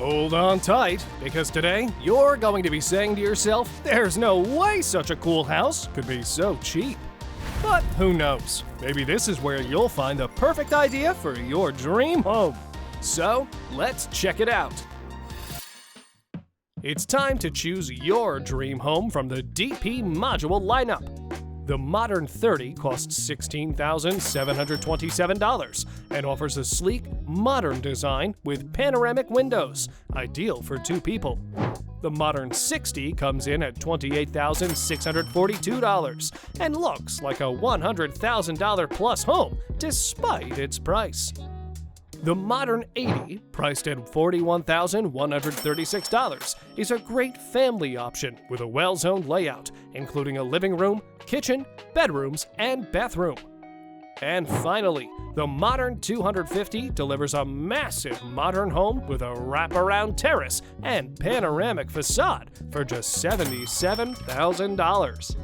Hold on tight, because today you're going to be saying to yourself, there's no way such a cool house could be so cheap. But who knows, maybe this is where you'll find the perfect idea for your dream home. So, let's check it out. It's time to choose your dream home from the DP Module lineup. The Modern 30 costs $16,727 and offers a sleek, modern design with panoramic windows, ideal for 2 people. The Modern 60 comes in at $28,642 and looks like a $100,000 plus home despite its price. The Modern 80, priced at $41,136, is a great family option with a well-zoned layout, including a living room, kitchen, bedrooms, and bathroom. And finally, the Modern 250 delivers a massive modern home with a wraparound terrace and panoramic facade for just $77,000.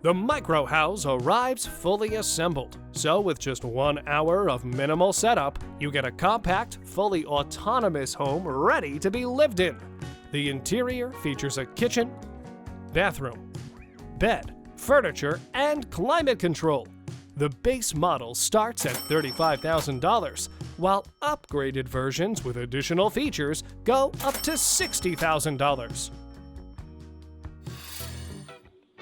The Micro House arrives fully assembled, so with just 1 hour of minimal setup, you get a compact, fully autonomous home ready to be lived in. The interior features a kitchen, bathroom, bed, furniture, and climate control. The base model starts at $35,000, while upgraded versions with additional features go up to $60,000.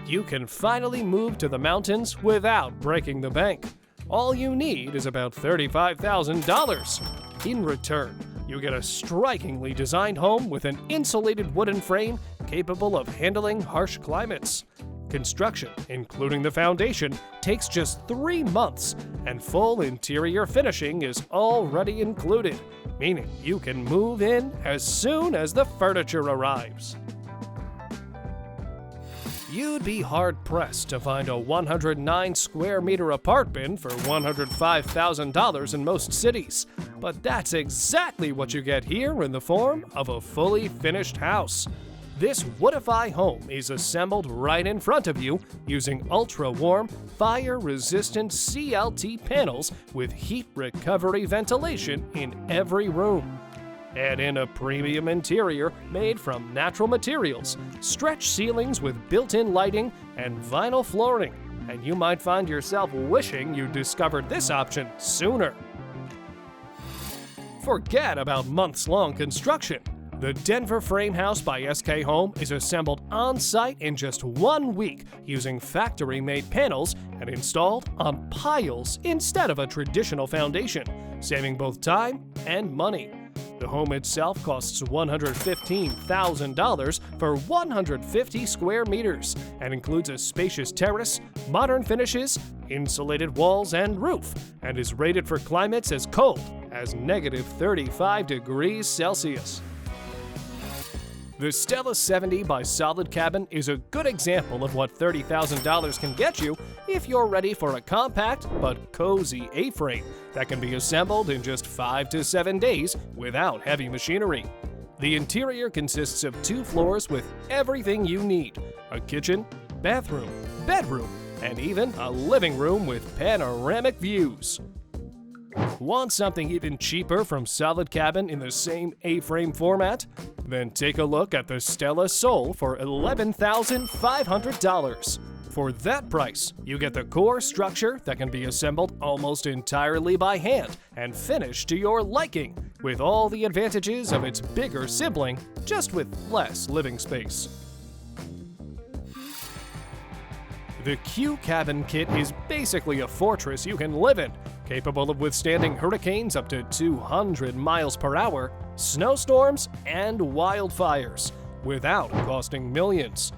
You can finally move to the mountains without breaking the bank. All you need is about $35,000. In return, you get a strikingly designed home with an insulated wooden frame capable of handling harsh climates. Construction, including the foundation, takes just 3 months, and full interior finishing is already included, meaning you can move in as soon as the furniture arrives. You'd be hard-pressed to find a 109 square meter apartment for $105,000 in most cities, but that's exactly what you get here in the form of a fully finished house. This Woodifi home is assembled right in front of you using ultra-warm, fire-resistant CLT panels with heat recovery ventilation in every room. Add in a premium interior made from natural materials, stretch ceilings with built-in lighting, and vinyl flooring, and you might find yourself wishing you discovered this option sooner. Forget about months-long construction. The Denver Frame House by SK Home is assembled on-site in just 1 week using factory-made panels and installed on piles instead of a traditional foundation, saving both time and money. The home itself costs $115,000 for 150 square meters and includes a spacious terrace, modern finishes, insulated walls and roof, and is rated for climates as cold as -35 degrees Celsius. The Stella 70 by Solid Cabin is a good example of what $30,000 can get you if you're ready for a compact but cozy A-frame that can be assembled in just 5 to 7 days without heavy machinery. The interior consists of 2 floors with everything you need: a kitchen, bathroom, bedroom, and even a living room with panoramic views. Want something even cheaper from Solid Cabin in the same A-frame format? Then take a look at the Stella Soul for $11,500. For that price, you get the core structure that can be assembled almost entirely by hand and finished to your liking, with all the advantages of its bigger sibling, just with less living space. The Q Cabin Kit is basically a fortress you can live in, capable of withstanding hurricanes up to 200 miles per hour, snowstorms, and wildfires, without costing millions.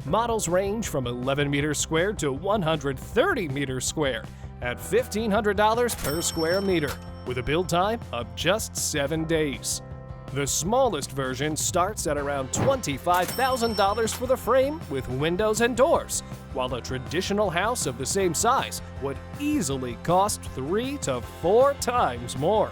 Models range from 11 meters squared to 130 meters squared at $1,500 per square meter, with a build time of just 7 days. The smallest version starts at around $25,000 for the frame with windows and doors, while a traditional house of the same size would easily cost 3 to 4 times more.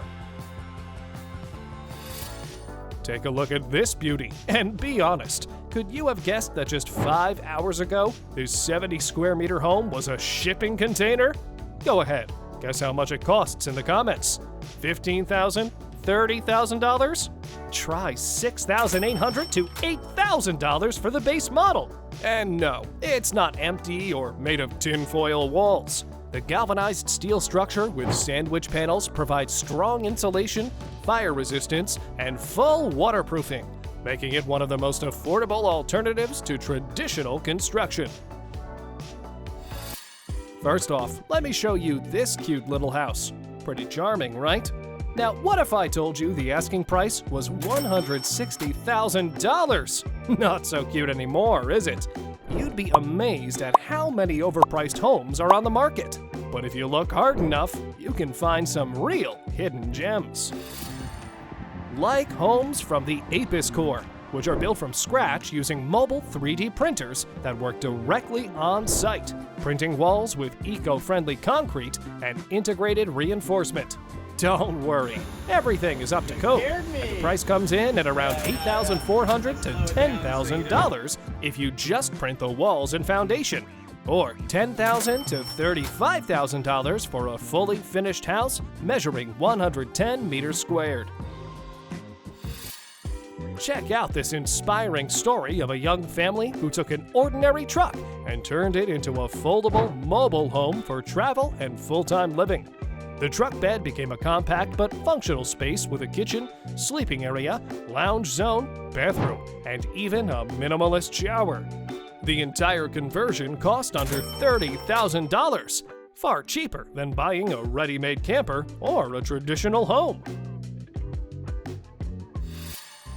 Take a look at this beauty and be honest. Could you have guessed that just 5 hours ago, this 70 square meter home was a shipping container? Go ahead, guess how much it costs in the comments. $15,000, $30,000? Try $6,800 to $8,000 for the base model. And no, it's not empty or made of tinfoil walls. The galvanized steel structure with sandwich panels provides strong insulation, fire resistance, and full waterproofing, making it one of the most affordable alternatives to traditional construction. First off, let me show you this cute little house. Pretty charming, right? Now, what if I told you the asking price was $160,000? Not so cute anymore, is it? You'd be amazed at how many overpriced homes are on the market. But if you look hard enough, you can find some real hidden gems. Like homes from the Apis Core, which are built from scratch using mobile 3D printers that work directly on site, printing walls with eco-friendly concrete and integrated reinforcement. Don't worry, everything is up to code. The price comes in at around $8,400 to $10,000 if you just print the walls and foundation, or $10,000 to $35,000 for a fully finished house measuring 110 meters squared. Check out this inspiring story of a young family who took an ordinary truck and turned it into a foldable mobile home for travel and full-time living. The truck bed became a compact but functional space with a kitchen, sleeping area, lounge zone, bathroom, and even a minimalist shower. The entire conversion cost under $30,000, far cheaper than buying a ready-made camper or a traditional home.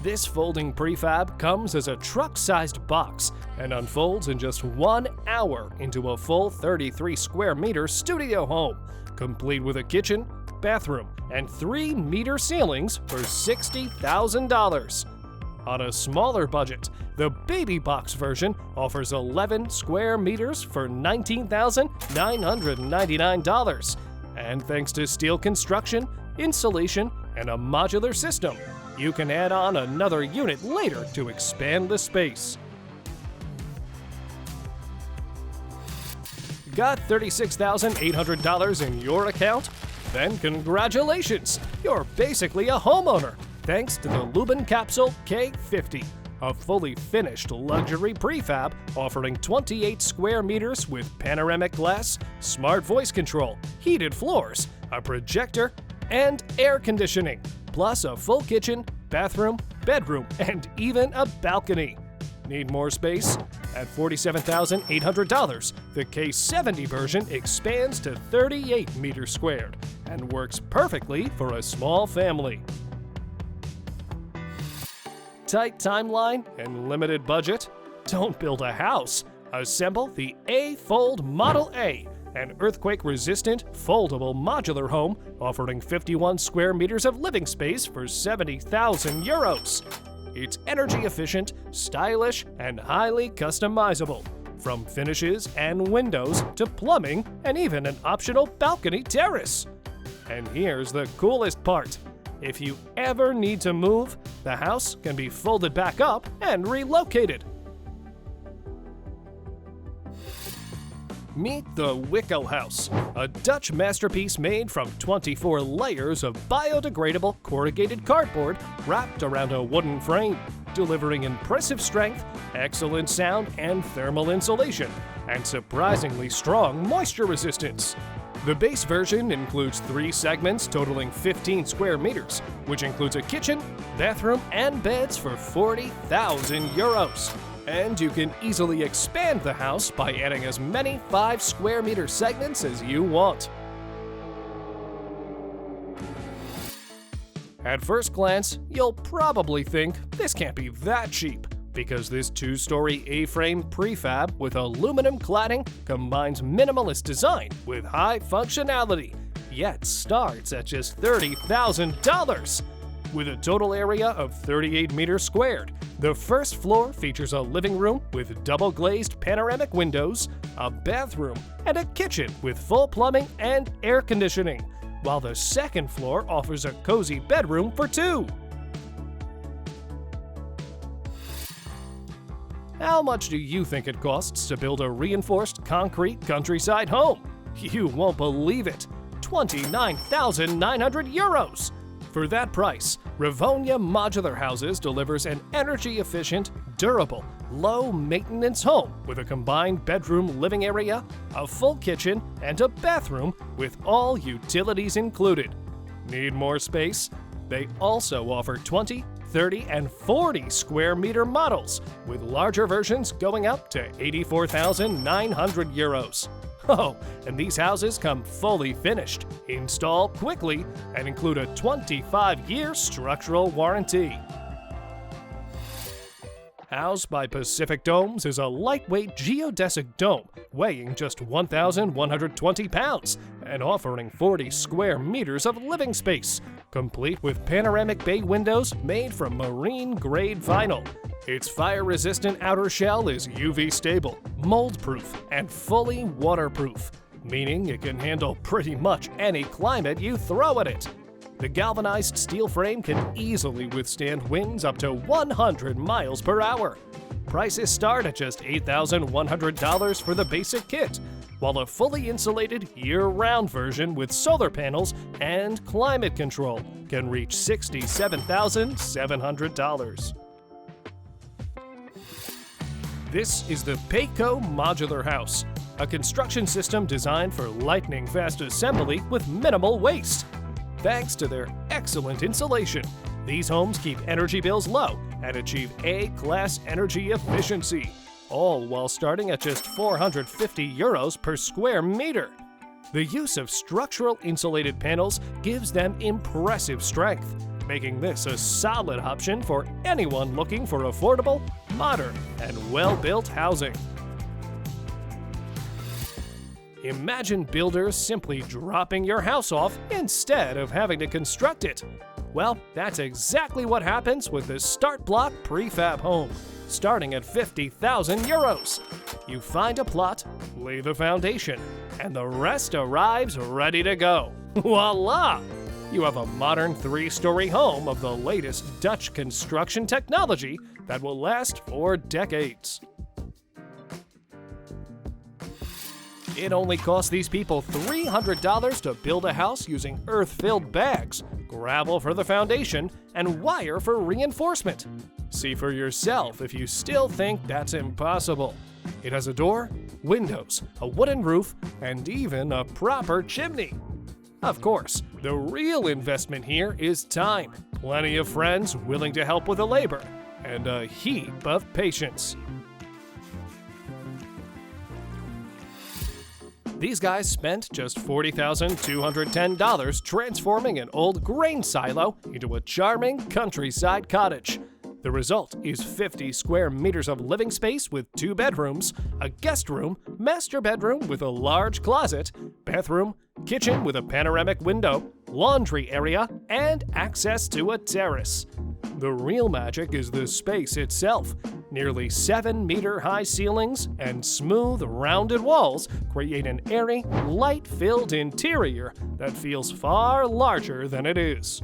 This folding prefab comes as a truck-sized box and unfolds in just 1 hour into a full 33 square meter studio home, complete with a kitchen, bathroom, and 3-meter ceilings for $60,000. On a smaller budget, the baby box version offers 11 square meters for $19,999. And thanks to steel construction, insulation, and a modular system, you can add on another unit later to expand the space. Got $36,800 in your account? Then congratulations! You're basically a homeowner, thanks to the Luben Capsule K50, a fully finished luxury prefab offering 28 square meters with panoramic glass, smart voice control, heated floors, a projector, and air conditioning, plus a full kitchen, bathroom, bedroom, and even a balcony. Need more space? At $47,800, the K70 version expands to 38 meters squared and works perfectly for a small family. Tight timeline and limited budget? Don't build a house. Assemble the Afold Model A, an earthquake-resistant, foldable modular home offering 51 square meters of living space for €70,000. It's energy-efficient, stylish, and highly customizable, from finishes and windows to plumbing and even an optional balcony terrace. And here's the coolest part. If you ever need to move, the house can be folded back up and relocated. Meet the Wicko house, a Dutch masterpiece made from 24 layers of biodegradable corrugated cardboard wrapped around a wooden frame, delivering impressive strength, excellent sound and thermal insulation, and surprisingly strong moisture resistance. The base version includes 3 segments totaling 15 square meters, which includes a kitchen, bathroom, and beds for €40,000. And you can easily expand the house by adding as many 5 square meter segments as you want. At first glance, you'll probably think this can't be that cheap, because this 2-story A-frame prefab with aluminum cladding combines minimalist design with high functionality, yet starts at just $30,000. With a total area of 38 meters squared, the first floor features a living room with double-glazed panoramic windows, a bathroom, and a kitchen with full plumbing and air conditioning, while the second floor offers a cozy bedroom for 2. How much do you think it costs to build a reinforced concrete countryside home? You won't believe it! €29,900! For that price, Ravonia Modular Houses delivers an energy-efficient, durable, low-maintenance home with a combined bedroom living area, a full kitchen, and a bathroom with all utilities included. Need more space? They also offer 20, 30, and 40 square meter models, with larger versions going up to 84,900 euros. Oh, and these houses come fully finished, install quickly, and include a 25-year structural warranty. Housed by Pacific Domes is a lightweight geodesic dome weighing just 1,120 pounds and offering 40 square meters of living space, complete with panoramic bay windows made from marine-grade vinyl. Its fire-resistant outer shell is UV stable, mold-proof, and fully waterproof, meaning it can handle pretty much any climate you throw at it. The galvanized steel frame can easily withstand winds up to 100 miles per hour. Prices start at just $8,100 for the basic kit, while a fully insulated year-round version with solar panels and climate control can reach $67,700. This is the Paeco Modular House, a construction system designed for lightning-fast assembly with minimal waste. Thanks to their excellent insulation, these homes keep energy bills low and achieve A-class energy efficiency, all while starting at just 450 euros per square meter. The use of structural insulated panels gives them impressive strength, making this a solid option for anyone looking for affordable, modern, and well-built housing. Imagine builders simply dropping your house off instead of having to construct it. Well, that's exactly what happens with the Start Block Prefab Home, starting at 50,000 euros. You find a plot, lay the foundation, and the rest arrives ready to go. Voila! You have a modern 3-story home of the latest Dutch construction technology that will last for decades. It only cost these people $300 to build a house using earth-filled bags, gravel for the foundation, and wire for reinforcement. See for yourself if you still think that's impossible. It has a door, windows, a wooden roof, and even a proper chimney. Of course, the real investment here is time, plenty of friends willing to help with the labor, and a heap of patience. These guys spent just $40,210 transforming an old grain silo into a charming countryside cottage. The result is 50 square meters of living space with 2 bedrooms, a guest room, master bedroom with a large closet, bathroom, kitchen with a panoramic window, laundry area, and access to a terrace. The real magic is the space itself. Nearly 7-meter-high ceilings and smooth, rounded walls create an airy, light-filled interior that feels far larger than it is.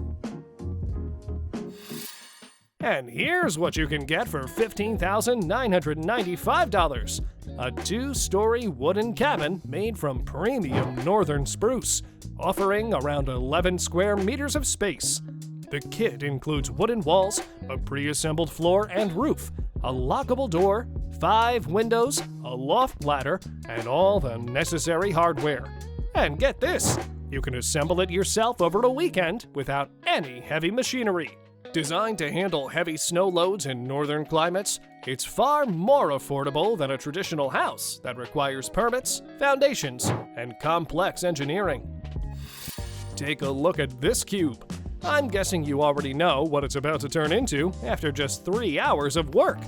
And here's what you can get for $15,995. A 2-story wooden cabin made from premium northern spruce, offering around 11 square meters of space. The kit includes wooden walls, a pre-assembled floor and roof, a lockable door, 5 windows, a loft ladder, and all the necessary hardware. And get this, you can assemble it yourself over a weekend without any heavy machinery. Designed to handle heavy snow loads in northern climates, it's far more affordable than a traditional house that requires permits, foundations, and complex engineering. Take a look at this cube. I'm guessing you already know what it's about to turn into after just 3 hours of work.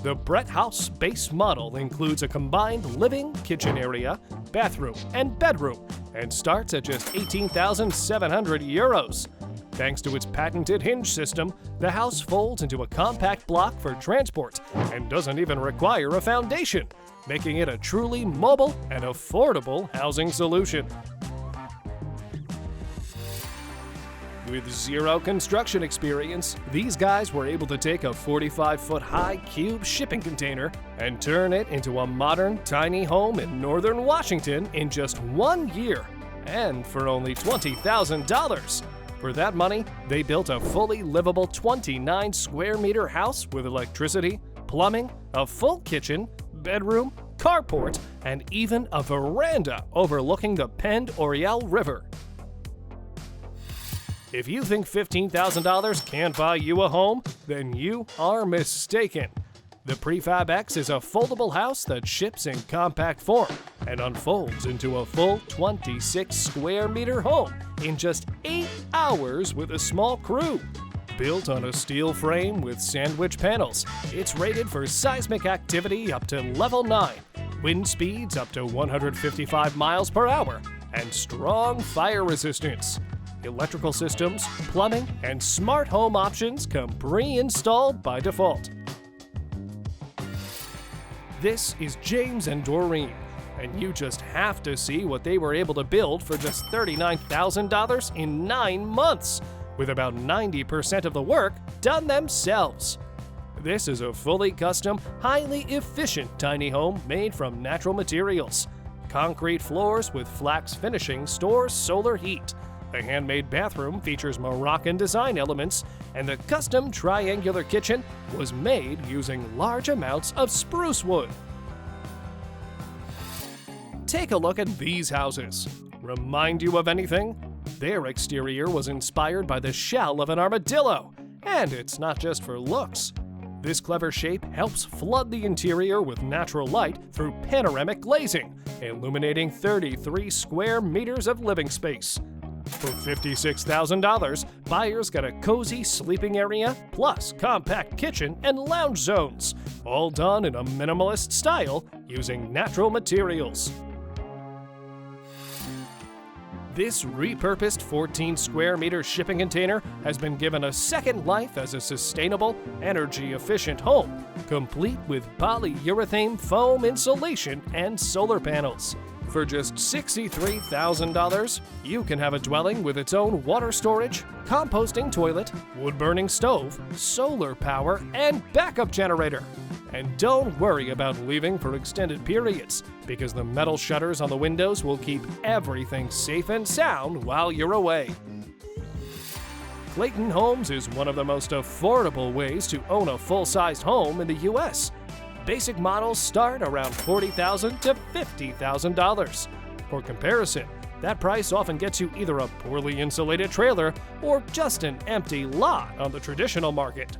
The Brette Haus base model includes a combined living, kitchen area, bathroom, and bedroom, and starts at just 18,700 euros. Thanks to its patented hinge system, the house folds into a compact block for transport and doesn't even require a foundation, making it a truly mobile and affordable housing solution. With zero construction experience, these guys were able to take a 45-foot-high cube shipping container and turn it into a modern, tiny home in northern Washington in just 1 year, and for only $20,000. For that money, they built a fully livable 29 square meter house with electricity, plumbing, a full kitchen, bedroom, carport, and even a veranda overlooking the Pend Oriel River. If you think $15,000 can't buy you a home, then you are mistaken. The Prefab X is a foldable house that ships in compact form and unfolds into a full 26 square meter home in just 8 hours with a small crew. Built on a steel frame with sandwich panels, it's rated for seismic activity up to level 9, wind speeds up to 155 miles per hour, and strong fire resistance. Electrical systems, plumbing, and smart home options come pre-installed by default. This is James and Doreen, and you just have to see what they were able to build for just $39,000 in 9 months, with about 90% of the work done themselves. This is a fully custom, highly efficient tiny home made from natural materials. Concrete floors with flax finishing stores solar heat. The handmade bathroom features Moroccan design elements, and the custom triangular kitchen was made using large amounts of spruce wood. Take a look at these houses. Remind you of anything? Their exterior was inspired by the shell of an armadillo, and it's not just for looks. This clever shape helps flood the interior with natural light through panoramic glazing, illuminating 33 square meters of living space. For $56,000, buyers get a cozy sleeping area, plus compact kitchen and lounge zones, all done in a minimalist style using natural materials. This repurposed 14 square meter shipping container has been given a second life as a sustainable, energy-efficient home, complete with polyurethane foam insulation and solar panels. For just $63,000, you can have a dwelling with its own water storage, composting toilet, wood-burning stove, solar power, and backup generator. And don't worry about leaving for extended periods, because the metal shutters on the windows will keep everything safe and sound while you're away. Clayton Homes is one of the most affordable ways to own a full-sized home in the U.S. Basic models start around $40,000 to $50,000. For comparison, that price often gets you either a poorly insulated trailer or just an empty lot on the traditional market.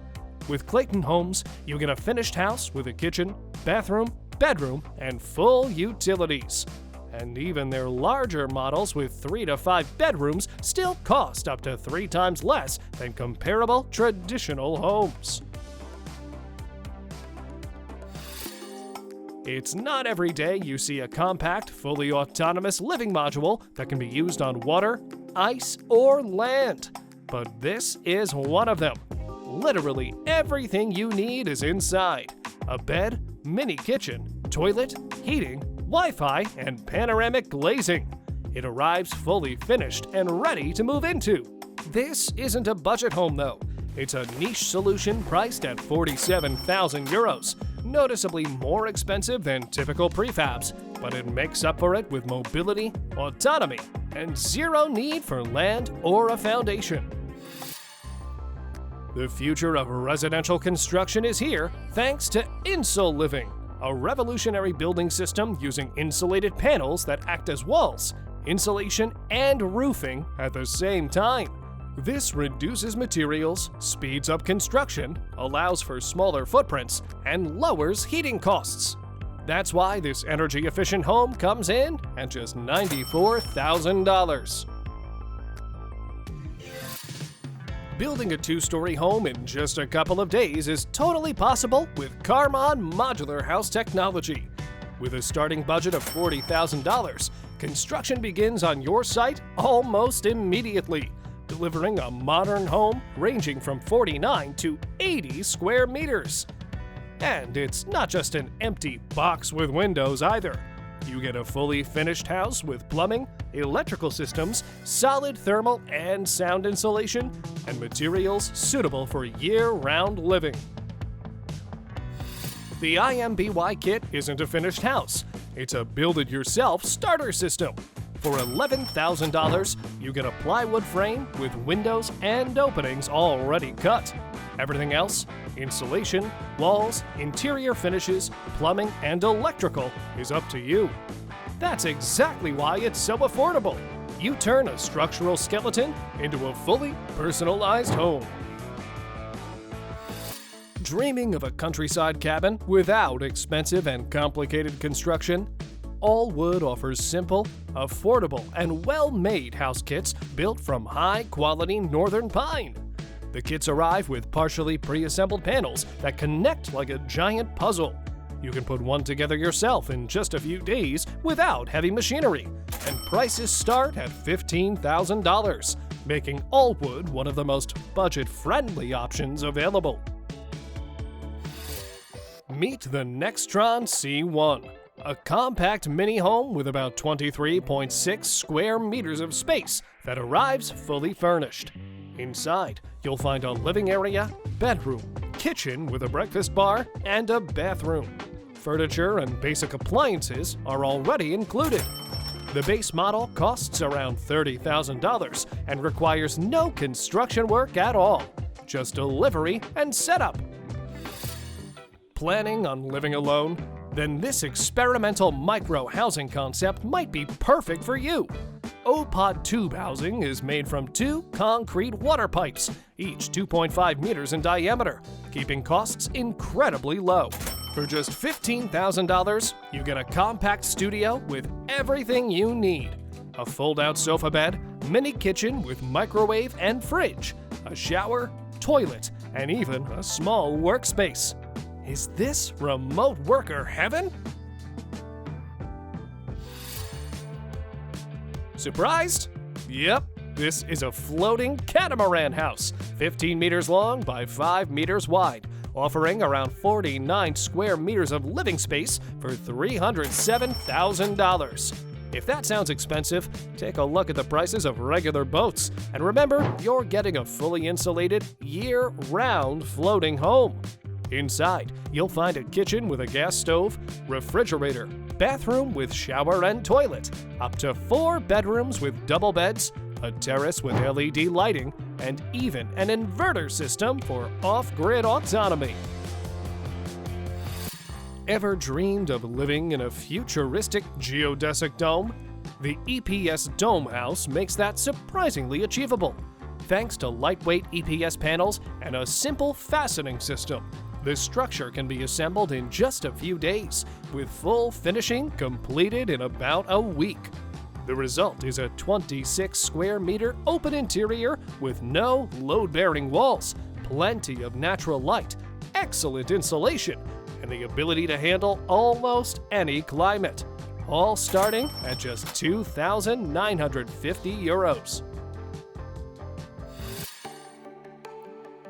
With Clayton Homes, you get a finished house with a kitchen, bathroom, bedroom, and full utilities. And even their larger models with 3 to 5 bedrooms still cost up to 3 times less than comparable traditional homes. It's not every day you see a compact, fully autonomous living module that can be used on water, ice, or land. But this is one of them. Literally everything you need is inside. A bed, mini kitchen, toilet, heating, Wi-Fi, and panoramic glazing. It arrives fully finished and ready to move into. This isn't a budget home though. It's a niche solution priced at €47,000. Noticeably more expensive than typical prefabs, but it makes up for it with mobility, autonomy, and zero need for land or a foundation. The future of residential construction is here thanks to Insul Living, a revolutionary building system using insulated panels that act as walls, insulation, and roofing at the same time. This reduces materials, speeds up construction, allows for smaller footprints, and lowers heating costs. That's why this energy-efficient home comes in at just $94,000. Building a 2-story home in just a couple of days is totally possible with Carmon modular house technology. With a starting budget of $40,000, construction begins on your site almost immediately, delivering a modern home ranging from 49 to 80 square meters. And it's not just an empty box with windows either. You get a fully finished house with plumbing, electrical systems, solid thermal and sound insulation, and materials suitable for year-round living. The IMBY kit isn't a finished house. It's a build-it-yourself starter system. For $11,000, you get a plywood frame with windows and openings already cut. Everything else, insulation, walls, interior finishes, plumbing, and electrical, is up to you. That's exactly why it's so affordable. You turn a structural skeleton into a fully personalized home. Dreaming of a countryside cabin without expensive and complicated construction? Allwood offers simple, affordable, and well-made house kits built from high-quality northern pine. The kits arrive with partially pre-assembled panels that connect like a giant puzzle. You can put one together yourself in just a few days without heavy machinery, and prices start at $15,000, making Allwood one of the most budget-friendly options available. Meet the Nestron C1, a compact mini home with about 23.6 square meters of space that arrives fully furnished. Inside, you'll find a living area, bedroom, kitchen with a breakfast bar, and a bathroom. Furniture and basic appliances are already included. The base model costs around $30,000 and requires no construction work at all, just delivery and setup. Planning on living alone? Then this experimental micro-housing concept might be perfect for you. OPOD tube housing is made from 2 concrete water pipes, each 2.5 meters in diameter, keeping costs incredibly low. For just $15,000, you get a compact studio with everything you need. A fold-out sofa bed, mini kitchen with microwave and fridge, a shower, toilet, and even a small workspace. Is this remote worker heaven? Surprised? Yep, this is a floating catamaran house, 15 meters long by 5 meters wide, offering around 49 square meters of living space for $307,000. If that sounds expensive, take a look at the prices of regular boats, and remember, you're getting a fully insulated, year-round floating home. Inside, you'll find a kitchen with a gas stove, refrigerator, bathroom with shower and toilet, up to 4 bedrooms with double beds, a terrace with LED lighting, and even an inverter system for off-grid autonomy. Ever dreamed of living in a futuristic geodesic dome? The EPS Dome House makes that surprisingly achievable. Thanks to lightweight EPS panels and a simple fastening system, this structure can be assembled in just a few days, with full finishing completed in about a week. The result is a 26 square meter open interior with no load-bearing walls, plenty of natural light, excellent insulation, and the ability to handle almost any climate, all starting at just 2,950 euros.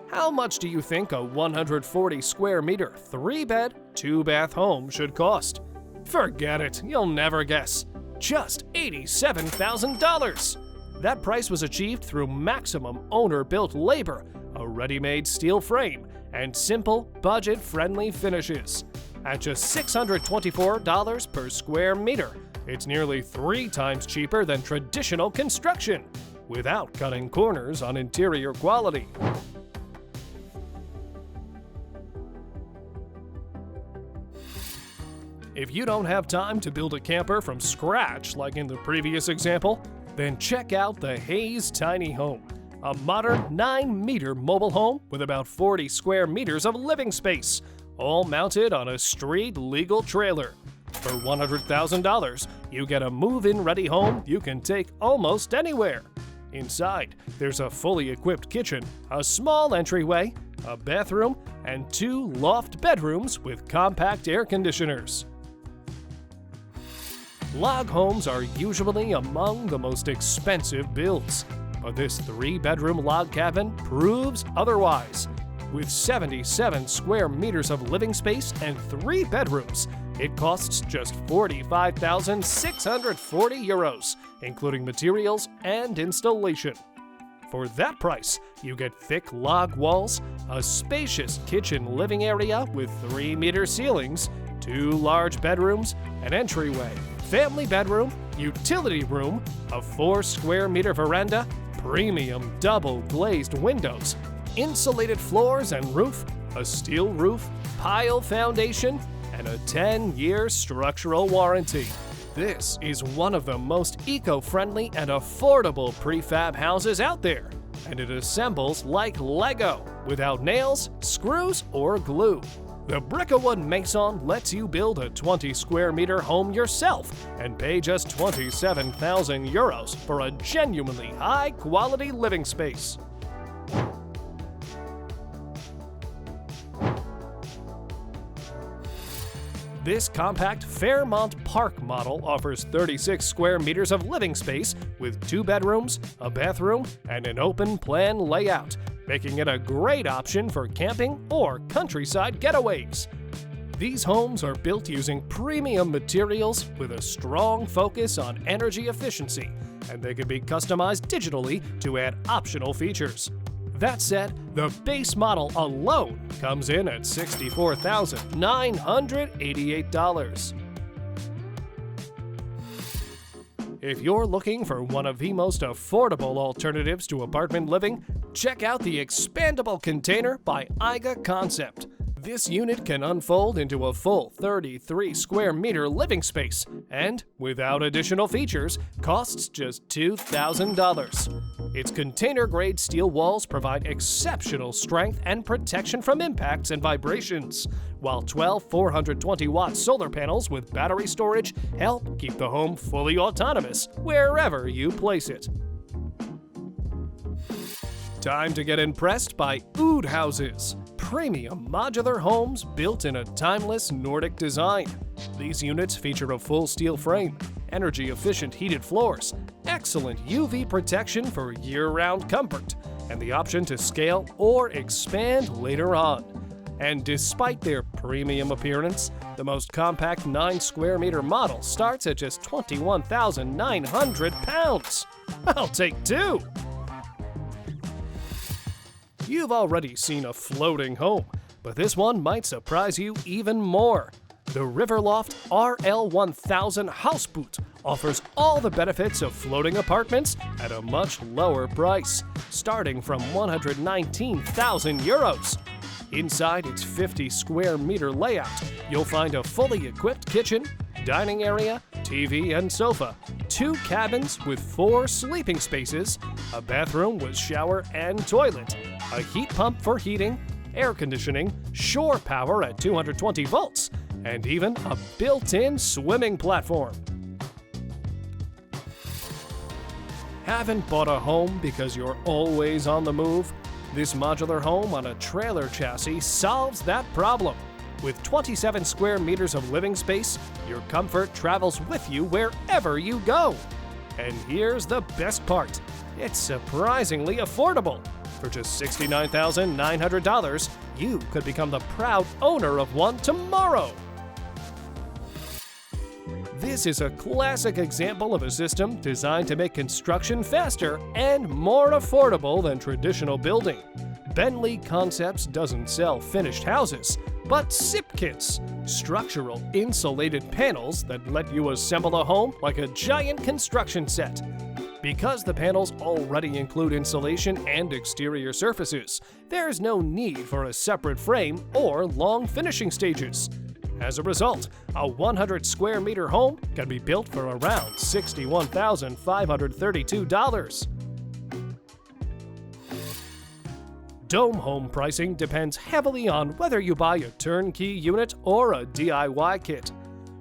How much do you think a 140 square meter, 3-bed, 2-bath home should cost? Forget it, you'll never guess. Just $87,000! That price was achieved through maximum owner-built labor, a ready-made steel frame, and simple, budget-friendly finishes. At just $624 per square meter, it's nearly 3 times cheaper than traditional construction, without cutting corners on interior quality. If you don't have time to build a camper from scratch like in the previous example, then check out the Hayes Tiny Home, a modern 9-meter mobile home with about 40 square meters of living space, all mounted on a street-legal trailer. For $100,000, you get a move-in ready home you can take almost anywhere. Inside, there's a fully equipped kitchen, a small entryway, a bathroom, and 2 loft bedrooms with compact air conditioners. Log homes are usually among the most expensive builds, but this 3-bedroom log cabin proves otherwise. With 77 square meters of living space and 3 bedrooms, it costs just 45,640 euros, including materials and installation. For that price, you get thick log walls, a spacious kitchen living area with 3-meter ceilings, 2 large bedrooms, an entryway, family bedroom, utility room, a 4 square meter veranda, premium double glazed windows, insulated floors and roof, a steel roof, pile foundation, and a 10-year structural warranty. This is one of the most eco-friendly and affordable prefab houses out there, and it assembles like Lego, without nails, screws, or glue. The Bricka Maison lets you build a 20 square meter home yourself and pay just 27,000 euros for a genuinely high-quality living space. This compact Fairmont Park model offers 36 square meters of living space with 2 bedrooms, a bathroom, and an open plan layout, making it a great option for camping or countryside getaways. These homes are built using premium materials with a strong focus on energy efficiency, and they can be customized digitally to add optional features. That said, the base model alone comes in at $64,988. If you're looking for one of the most affordable alternatives to apartment living, check out the Expandable container by IMBY Concept. This unit can unfold into a full 33 square meter living space and, without additional features, costs just $2,000. Its container-grade steel walls provide exceptional strength and protection from impacts and vibrations, while 12 420-watt solar panels with battery storage help keep the home fully autonomous wherever you place it. Time to get impressed by OPOD houses, premium modular homes built in a timeless Nordic design. These units feature a full steel frame, energy-efficient heated floors, excellent UV protection for year-round comfort, and the option to scale or expand later on. And despite their premium appearance, the most compact 9 square meter model starts at just £21,900. I'll take 2! You've already seen a floating home, but this one might surprise you even more. The Riverloft RL1000 Houseboot offers all the benefits of floating apartments at a much lower price, starting from 119,000 euros. Inside its 50 square meter layout, you'll find a fully equipped kitchen, dining area, TV and sofa, 2 cabins with 4 sleeping spaces, a bathroom with shower and toilet, a heat pump for heating, air conditioning, shore power at 220 volts, and even a built-in swimming platform. Haven't bought a home because you're always on the move? This modular home on a trailer chassis solves that problem. With 27 square meters of living space, your comfort travels with you wherever you go. And here's the best part. It's surprisingly affordable. For just $69,900, you could become the proud owner of one tomorrow. This is a classic example of a system designed to make construction faster and more affordable than traditional building. Benley Concepts doesn't sell finished houses, but SIP kits, structural insulated panels that let you assemble a home like a giant construction set. Because the panels already include insulation and exterior surfaces, there's no need for a separate frame or long finishing stages. As a result, a 100 square meter home can be built for around $61,532. Dome home pricing depends heavily on whether you buy a turnkey unit or a DIY kit.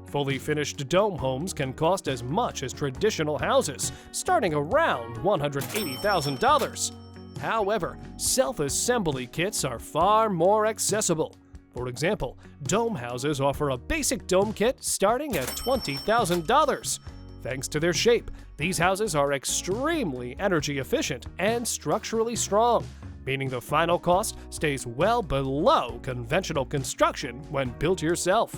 Fully finished dome homes can cost as much as traditional houses, starting around $180,000. However, self-assembly kits are far more accessible. For example, dome houses offer a basic dome kit starting at $20,000. Thanks to their shape, these houses are extremely energy efficient and structurally strong, meaning the final cost stays well below conventional construction when built yourself.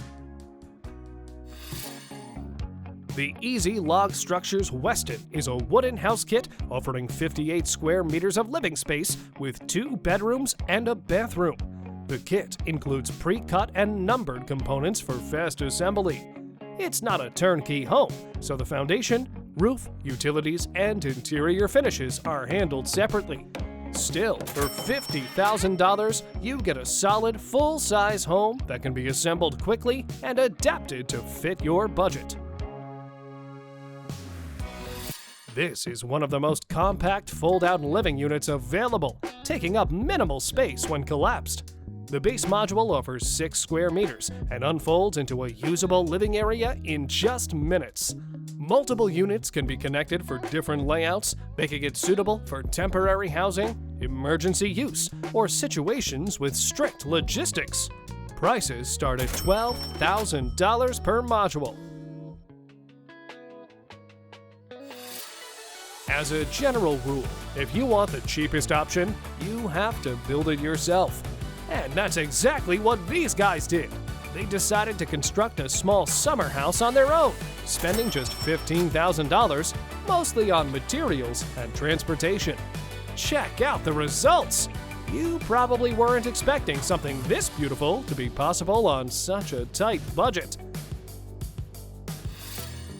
The Easy Log Structures Weston is a wooden house kit offering 58 square meters of living space with 2 bedrooms and a bathroom. The kit includes pre-cut and numbered components for fast assembly. It's not a turnkey home, so the foundation, roof, utilities, and interior finishes are handled separately. Still, for $50,000, you get a solid, full-size home that can be assembled quickly and adapted to fit your budget. This is one of the most compact fold-out living units available, taking up minimal space when collapsed. The base module offers 6 square meters and unfolds into a usable living area in just minutes. Multiple units can be connected for different layouts, making it suitable for temporary housing, emergency use, or situations with strict logistics. Prices start at $12,000 per module. As a general rule, if you want the cheapest option, you have to build it yourself. And that's exactly what these guys did. They decided to construct a small summer house on their own, spending just $15,000, mostly on materials and transportation. Check out the results! You probably weren't expecting something this beautiful to be possible on such a tight budget.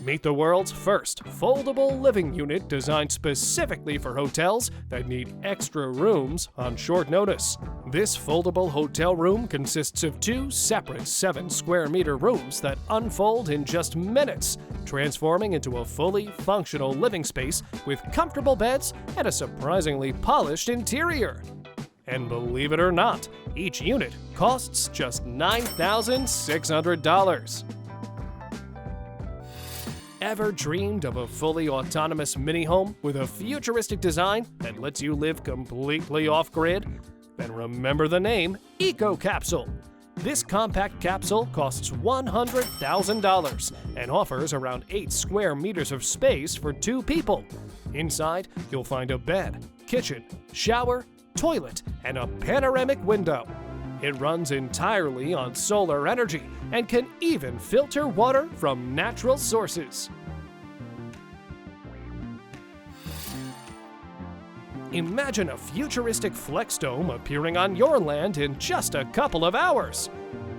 Meet the world's first foldable living unit designed specifically for hotels that need extra rooms on short notice. This foldable hotel room consists of 2 separate 7 square meter rooms that unfold in just minutes, transforming into a fully functional living space with comfortable beds and a surprisingly polished interior. And believe it or not, each unit costs just $9,600. Ever dreamed of a fully autonomous mini-home with a futuristic design that lets you live completely off-grid? Then remember the name Eco Capsule. This compact capsule costs $100,000 and offers around 8 square meters of space for 2 people. Inside, you'll find a bed, kitchen, shower, toilet, and a panoramic window. It runs entirely on solar energy and can even filter water from natural sources. Imagine a futuristic flex dome appearing on your land in just a couple of hours.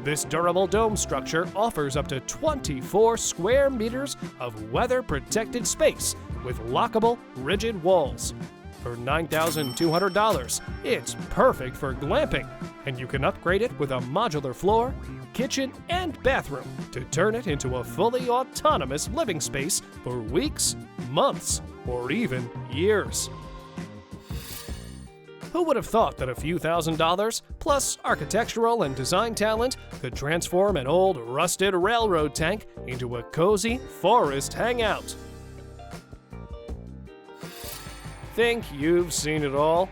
This durable dome structure offers up to 24 square meters of weather-protected space with lockable, rigid walls. For $9,200, it's perfect for glamping, and you can upgrade it with a modular floor, kitchen, and bathroom to turn it into a fully autonomous living space for weeks, months, or even years. Who would have thought that a few $1,000s, plus architectural and design talent, could transform an old, rusted railroad tank into a cozy forest hangout? Think you've seen it all?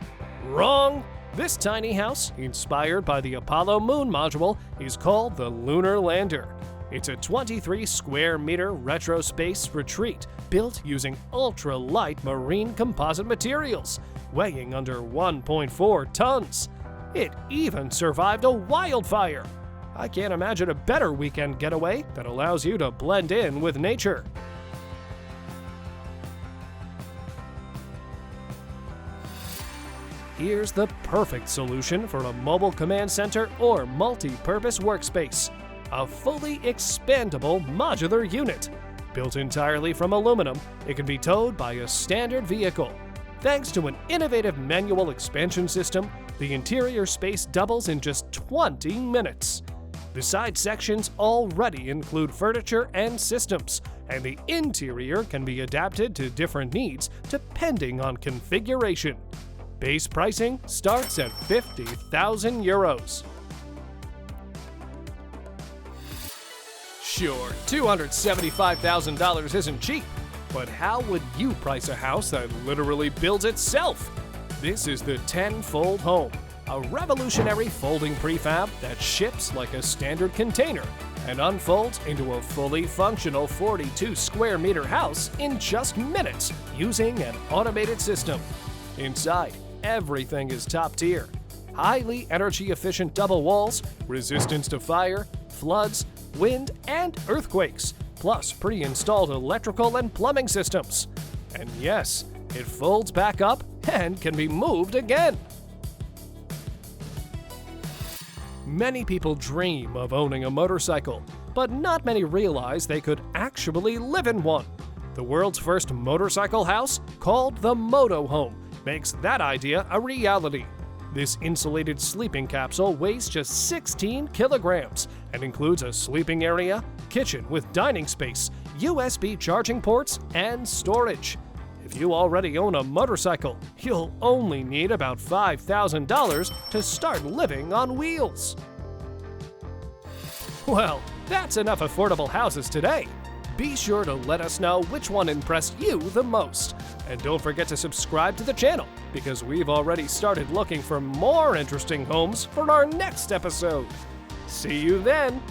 Wrong! This tiny house, inspired by the Apollo moon module, is called the Lunar Lander. It's a 23 square meter retro space retreat built using ultra-light marine composite materials, weighing under 1.4 tons. It even survived a wildfire. I can't imagine a better weekend getaway that allows you to blend in with nature. Here's the perfect solution for a mobile command center or multi-purpose workspace. A fully expandable modular unit. Built entirely from aluminum, it can be towed by a standard vehicle. Thanks to an innovative manual expansion system, the interior space doubles in just 20 minutes. The side sections already include furniture and systems, and the interior can be adapted to different needs depending on configuration. Base pricing starts at €50,000. Sure, $275,000 isn't cheap, but how would you price a house that literally builds itself? This is the 10-Fold Home, a revolutionary folding prefab that ships like a standard container and unfolds into a fully functional 42 square meter house in just minutes using an automated system. Inside, everything is top tier. Highly energy efficient double walls, resistance to fire, floods, wind, and earthquakes, plus pre-installed electrical and plumbing systems. And yes, it folds back up and can be moved again. Many people dream of owning a motorcycle, but not many realize they could actually live in one. The world's first motorcycle house, called the Moto Home, makes that idea a reality. This insulated sleeping capsule weighs just 16 kilograms and includes a sleeping area, kitchen with dining space, USB charging ports, and storage. If you already own a motorcycle, you'll only need about $5,000 to start living on wheels. Well, that's enough affordable houses today. Be sure to let us know which one impressed you the most. And don't forget to subscribe to the channel, because we've already started looking for more interesting homes for our next episode. See you then!